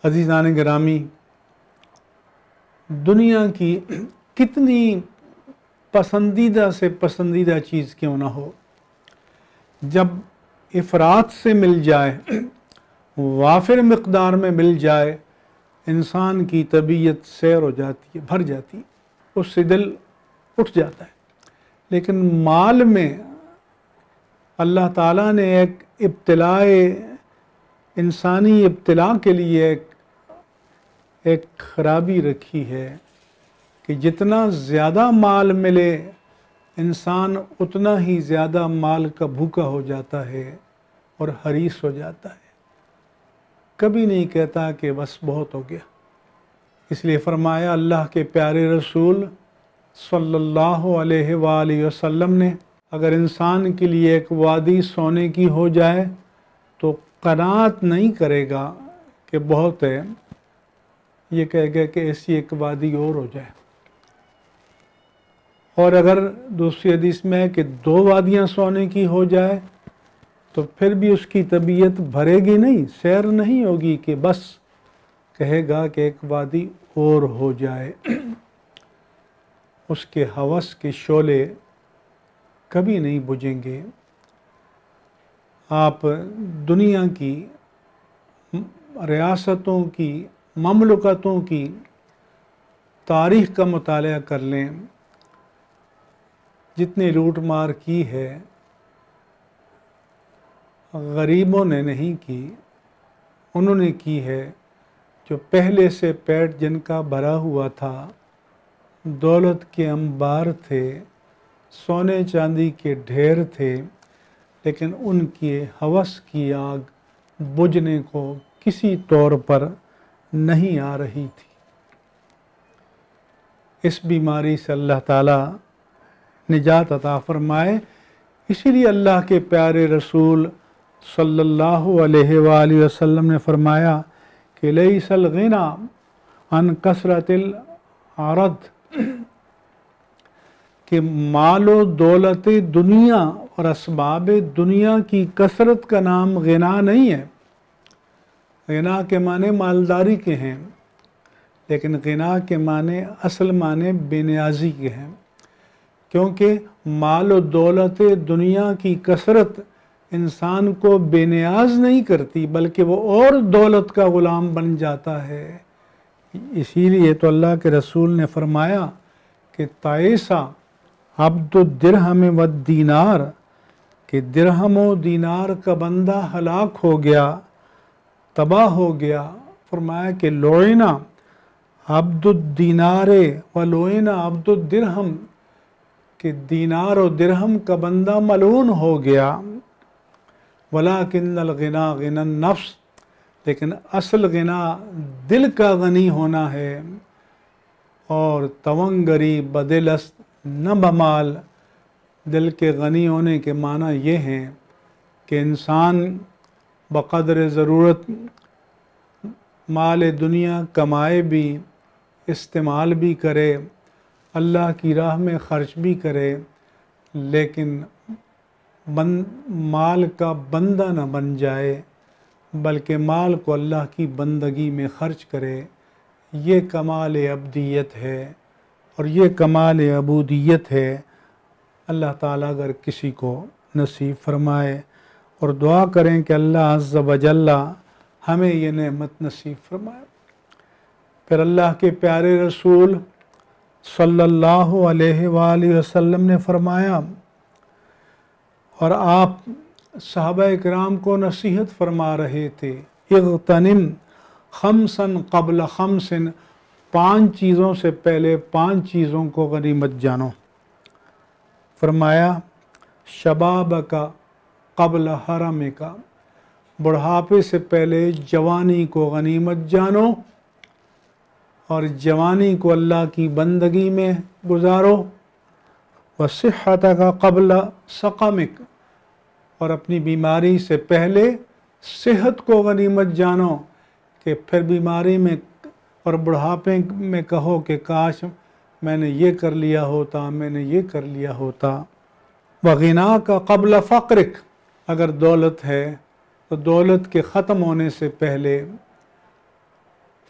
عزیزان گرامی، دنیا کی کتنی پسندیدہ سے پسندیدہ چیز کیوں نہ ہو، جب افراط سے مل جائے، وافر مقدار میں مل جائے، انسان کی طبیعت سیر ہو جاتی ہے، بھر جاتی ہے، اس سے دل اٹھ جاتا ہے۔ لیکن مال میں اللہ تعالیٰ نے ایک ابتلاء، انسانی ابتلاء کے لیے ایک خرابی رکھی ہے کہ جتنا زیادہ مال ملے انسان اتنا ہی زیادہ مال کا بھوکا ہو جاتا ہے اور حریص ہو جاتا ہے، کبھی نہیں کہتا کہ بس بہت ہو گیا۔ اس لیے فرمایا اللہ کے پیارے رسول صلی اللہ علیہ وآلہ وسلم نے، اگر انسان کے لیے ایک وادی سونے کی ہو جائے تو قناعت نہیں کرے گا کہ بہت ہے، یہ کہے گا کہ ایسی ایک وادی اور ہو جائے۔ اور اگر دوسری حدیث میں ہے کہ 2 وادیاں سونے کی ہو جائے تو پھر بھی اس کی طبیعت بھرے گی نہیں، سیر نہیں ہوگی، کہ بس کہے گا کہ ایک وادی اور ہو جائے۔ اس کے ہوس کے شعلے کبھی نہیں بجھیں گے۔ آپ دنیا کی ریاستوں کی، مملکتوں کی تاریخ کا مطالعہ کر لیں، جتنی لوٹ مار کی ہے غریبوں نے نہیں کی، انہوں نے کی ہے جو پہلے سے پیٹ جن کا بھرا ہوا تھا، دولت کے انبار تھے، سونے چاندی کے ڈھیر تھے، لیکن ان کی ہوس کی آگ بجھنے کو کسی طور پر نہیں آ رہی تھی۔ اس بیماری سے اللہ تعالیٰ نجات عطا فرمائے۔ اسی لیے اللہ کے پیارے رسول صلی اللہ علیہ وآلہ وسلم نے فرمایا کہ لیس الغنی عن کثرت العرض، کہ مال و دولت دنیا اور اسباب دنیا کی کثرت کا نام غنا نہیں ہے۔ غنا کے معنی مالداری کے ہیں، لیکن غنا کے معنی اصل معنی بے نیازی کے ہیں، کیونکہ مال و دولت دنیا کی کثرت انسان کو بے نیاز نہیں کرتی، بلکہ وہ اور دولت کا غلام بن جاتا ہے۔ اسی لیے تو اللہ کے رسول نے فرمایا کہ تعیسا عبد الدرہم والدینار، کہ درہم و دینار کا بندہ ہلاک ہو گیا، تباہ ہو گیا۔ فرمایا کہ لعنا عبد الدینار ولعنا عبد الدرہم، کہ دینار و درہم کا بندہ ملعون ہو گیا۔ ولیکن الغنا غنی النفس، لیکن اصل غنا دل کا غنی ہونا ہے۔ اور تونگری بدل است نہ بمال، دل کے غنی ہونے کے معنی یہ ہیں کہ انسان بقدر ضرورت مال دنیا کمائے بھی، استعمال بھی کرے، اللہ کی راہ میں خرچ بھی کرے، لیکن مال کا بندہ نہ بن جائے، بلکہ مال کو اللہ کی بندگی میں خرچ کرے۔ یہ کمال عبدیت ہے اور یہ کمال عبودیت ہے۔ اللہ تعالیٰ اگر کسی کو نصیب فرمائے، اور دعا کریں کہ اللہ عز و جل ہمیں یہ نعمت نصیب فرمائے۔ پھر اللہ کے پیارے رسول صلی اللہ علیہ وآلہ وسلم نے فرمایا، اور آپ صحابہ اکرام کو نصیحت فرما رہے تھے، اغتنم خمسا قبل خمس، 5 چیزوں سے پہلے 5 چیزوں کو غنیمت جانو۔ فرمایا شبابک قبل حرمک، بڑھاپے سے پہلے جوانی کو غنیمت جانو، اور جوانی کو اللہ کی بندگی میں گزارو۔ وصحتک قبل سقمک، اور اپنی بیماری سے پہلے صحت کو غنیمت جانو، کہ پھر بیماری میں اور بڑھاپے میں کہو کہ کاش میں نے یہ کر لیا ہوتا، میں نے یہ کر لیا ہوتا۔ وغناک قبل فقرک، اگر دولت ہے تو دولت کے ختم ہونے سے پہلے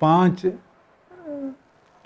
5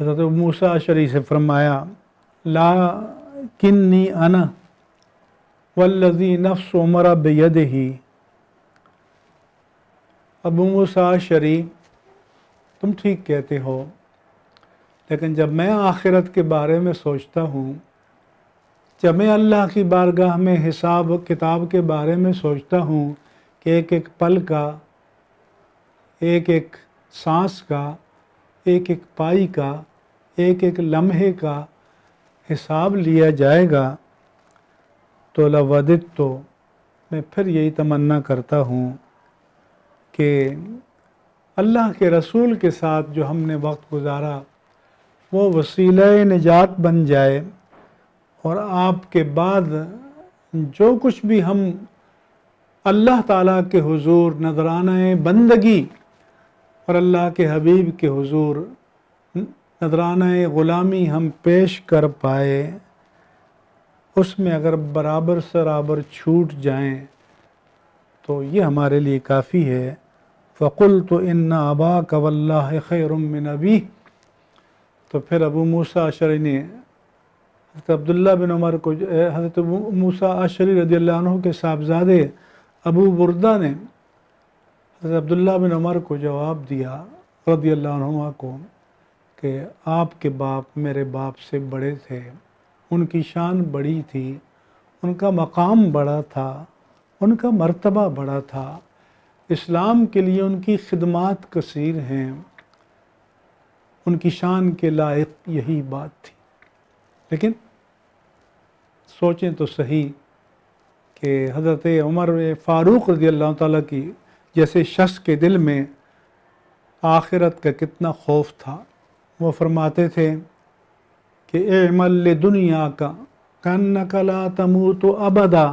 حضرت موسیٰ اشعری سے فرمایا لا کنی انا والذی نفس عمر بیدہ، ابو موسیٰ اشعری تم ٹھیک کہتے ہو، لیکن جب میں آخرت کے بارے میں سوچتا ہوں، جب میں اللہ کی بارگاہ میں حساب کتاب کے بارے میں سوچتا ہوں کہ ایک ایک پل کا، ایک ایک سانس کا، ایک ایک پائی کا، ایک ایک لمحے کا حساب لیا جائے گا، تو لوددت، تو میں پھر یہی تمنا کرتا ہوں کہ اللہ کے رسول کے ساتھ جو ہم نے وقت گزارا وہ وسیلہ نجات بن جائے، اور آپ کے بعد جو کچھ بھی ہم اللہ تعالیٰ کے حضور نذرانہ بندگی اور اللہ کے حبیب کے حضور نذرانہ غلامی ہم پیش کر پائے، اس میں اگر برابر سرابر چھوٹ جائیں تو یہ ہمارے لیے کافی ہے۔ فَقُلْتُ إِنَّ أَبَاكَ وَاللَّهِ خَيْرٌ مِّنْ أَبِيهِ، تو پھر ابو موسیٰ اشعری نے حضرت عبداللہ بن عمر کو، حضرت موسیٰ اشعری رضی اللہ عنہ کے صاحبزادے ابو بردہ نے حضرت عبداللہ بن عمر کو جواب دیا رضی اللہ عنہ کو کہ آپ کے باپ میرے باپ سے بڑے تھے، ان کی شان بڑی تھی، ان کا مقام بڑا تھا، ان کا مرتبہ بڑا تھا، اسلام کے لیے ان کی خدمات کثیر ہیں، ان کی شان کے لائق یہی بات تھی۔ لیکن سوچیں تو صحیح کہ حضرت عمر فاروق رضی اللہ تعالیٰ کی جیسے شخص کے دل میں آخرت کا کتنا خوف تھا۔ وہ فرماتے تھے کہ اعمل لدنیا کا کانک لا تموت ابدا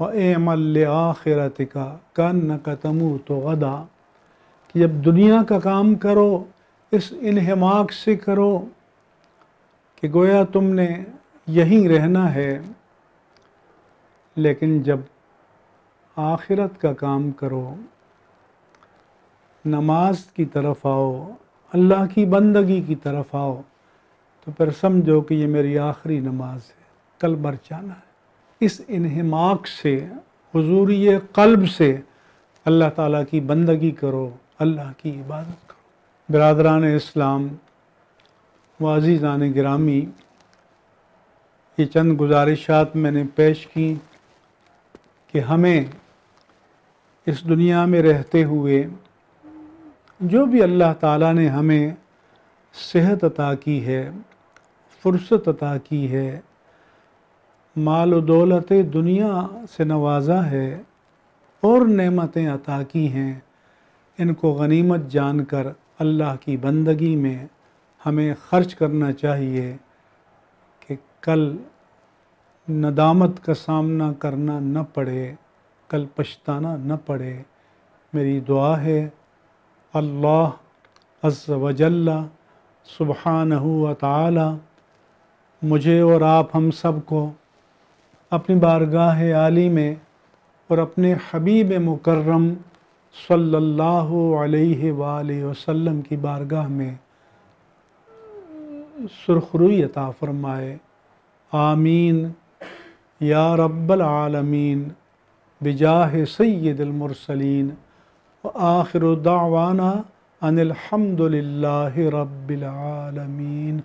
واعمل لآخرتک کانک تموت غدا، کہ جب دنیا کا کام کرو اس انہماک سے کرو کہ گویا تم نے یہیں رہنا ہے، لیکن جب آخرت کا کام کرو، نماز کی طرف آؤ، اللہ کی بندگی کی طرف آؤ، تو پھر سمجھو کہ یہ میری آخری نماز ہے، کل مر جانا ہے۔ اس انہماک سے، حضوری قلب سے اللہ تعالیٰ کی بندگی کرو، اللہ کی عبادت کرو۔ برادران اسلام و عزیزان گرامی، یہ چند گزارشات میں نے پیش کی کہ ہمیں اس دنیا میں رہتے ہوئے جو بھی اللہ تعالیٰ نے ہمیں صحت عطا کی ہے، فرصت عطا کی ہے، مال و دولت دنیا سے نوازا ہے اور نعمتیں عطا کی ہیں، ان کو غنیمت جان کر اللہ کی بندگی میں ہمیں خرچ کرنا چاہیے کہ کل ندامت کا سامنا کرنا نہ پڑے، کل پچھتانا نہ پڑے۔ میری دعا ہے اللہ عز و جل سبحانہ و تعالی مجھے اور آپ ہم سب کو اپنی بارگاہ عالی میں اور اپنے حبیب مکرم صلی اللہ علیہ وآلہ وسلم کی بارگاہ میں سرخروئی عطا فرمائے، آمین یا رب العالمین بجاہ سید المرسلین، وآخر دعوانا ان الحمد للہ رب العالمین۔